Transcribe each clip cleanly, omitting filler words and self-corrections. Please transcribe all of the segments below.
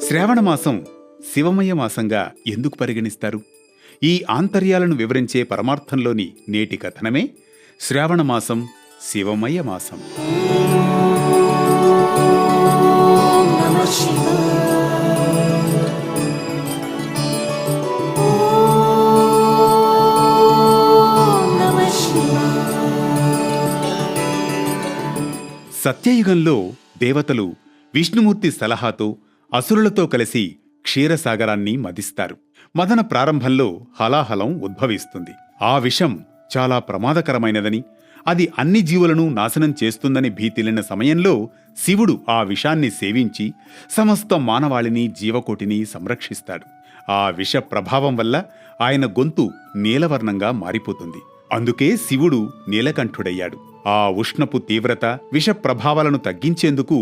శ్రావణమాసం శివమయ మాసంగా ఎందుకు పరిగణిస్తారు? ఈ ఆంతర్యాలను వివరించే పరమార్థంలోని నేటి కథనమే శ్రావణమాసం శివమయ మాసం. సత్యయుగంలో దేవతలు విష్ణుమూర్తి సలహాతో అసురులతో కలిసి క్షీరసాగరాన్ని మదిస్తారు. మదన ప్రారంభంలో హలాహలం ఉద్భవిస్తుంది. ఆ విషం చాలా ప్రమాదకరమైనదని, అది అన్ని జీవులను నాశనం చేస్తుందని భీతిలిన సమయంలో శివుడు ఆ విషాన్ని సేవించి సమస్త మానవాళిని, జీవకోటిని సంరక్షిస్తాడు. ఆ విష ప్రభావం వల్ల ఆయన గొంతు నీలవర్ణంగా మారిపోతుంది. అందుకే శివుడు నీలకంఠుడయ్యాడు. ఆ ఉష్ణపు తీవ్రత, విష ప్రభావాలను తగ్గించేందుకు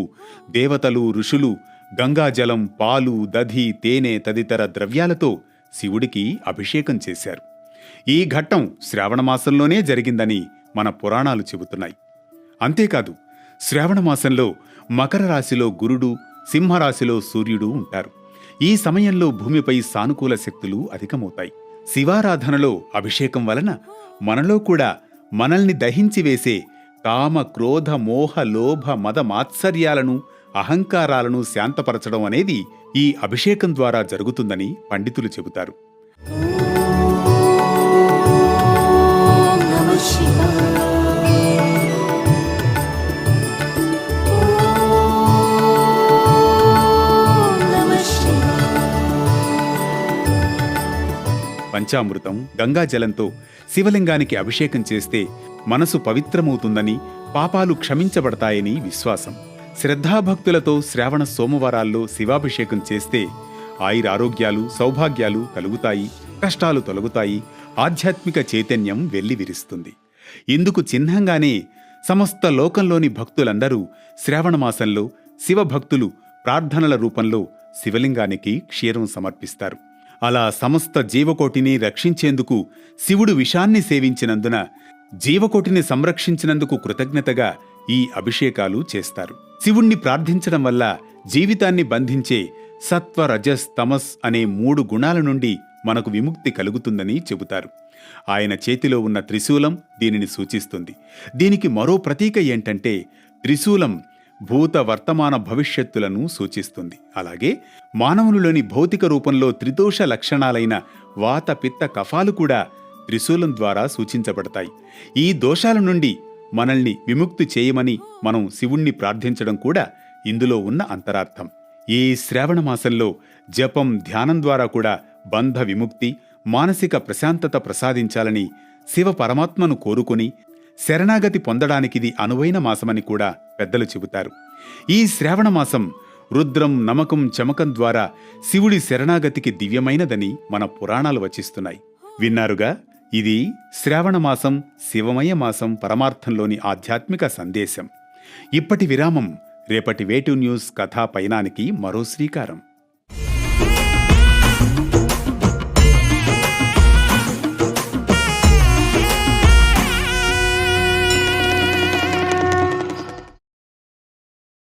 దేవతలు, ఋషులు గంగాజలం, పాలు, దధి, తేనె తదితర ద్రవ్యాలతో శివుడికి అభిషేకం చేశారు. ఈ ఘట్టం శ్రావణమాసంలోనే జరిగిందని మన పురాణాలు చెబుతున్నాయి. అంతేకాదు, శ్రావణమాసంలో మకర రాశిలో గురుడు, సింహరాశిలో సూర్యుడు ఉంటారు. ఈ సమయంలో భూమిపై సానుకూల శక్తులు అధికమవుతాయి. శివారాధనలో అభిషేకం వలన మనలో కూడా మనల్ని దహించి వేసే కామ, క్రోధ, మోహ, లోభ, మద మాత్సర్యాలను, అహంకారాలను శాంతపరచడం అనేది ఈ అభిషేకం ద్వారా జరుగుతుందని పండితులు చెబుతారు. పంచామృతం, గంగాజలంతో శివలింగానికి అభిషేకం చేస్తే మనసు పవిత్రమవుతుందని, పాపాలు క్షమించబడతాయని విశ్వాసం. శ్రద్ధాభక్తులతో శ్రావణ సోమవారాల్లో శివాభిషేకం చేస్తే ఆయురారోగ్యాలు, సౌభాగ్యాలు కలుగుతాయి, కష్టాలు తొలగుతాయి, ఆధ్యాత్మిక చైతన్యం వెల్లివిరుస్తుంది. ఇందుకు చిహ్నంగానే సమస్త లోకంలోని భక్తులందరూ శ్రావణమాసంలో శివభక్తులు ప్రార్థనల రూపంలో శివలింగానికి క్షీరం సమర్పిస్తారు. అలా సమస్త జీవకోటిని రక్షించేందుకు శివుడు విషాన్ని సేవించినందున, జీవకోటిని సంరక్షించినందుకు కృతజ్ఞతగా ఈ అభిషేకాలు చేస్తారు. శివుణ్ణి ప్రార్థించడం వల్ల జీవితాన్ని బంధించే సత్వ, రజస్, తమస్ అనే 3 గుణాల నుండి మనకు విముక్తి కలుగుతుందని చెబుతారు. ఆయన చేతిలో ఉన్న త్రిశూలం దీనిని సూచిస్తుంది. దీనికి మరో ప్రతీక ఏంటంటే, త్రిశూలం భూత, వర్తమాన, భవిష్యత్తులను సూచిస్తుంది. అలాగే మానవునిలోని భౌతిక రూపంలో త్రిదోష లక్షణాలైన వాత, పిత్త, కఫాలు కూడా త్రిశూలం ద్వారా సూచించబడతాయి. ఈ దోషాల నుండి మనల్ని విముక్తి చేయమని మనం శివుణ్ణి ప్రార్థించడం కూడా ఇందులో ఉన్న అంతరార్థం. ఈ శ్రావణమాసంలో జపం, ధ్యానం ద్వారా కూడా బంధ విముక్తి, మానసిక ప్రశాంతత ప్రసాదించాలని శివ పరమాత్మను కోరుకుని శరణాగతి పొందడానికిది అనువైన మాసమని కూడా పెద్దలు చెబుతారు. ఈ శ్రావణమాసం రుద్రం, నమకం, చమకం ద్వారా శివుడి శరణాగతికి దివ్యమైనదని మన పురాణాలు వచిస్తున్నాయి. విన్నారుగా, ఇది శ్రావణమాసం శివమయ మాసం పరమార్థంలోని ఆధ్యాత్మిక సందేశం. ఇప్పటి విరామం రేపటి వేటు న్యూస్ కథా పయనానికి మరో శ్రీకారం.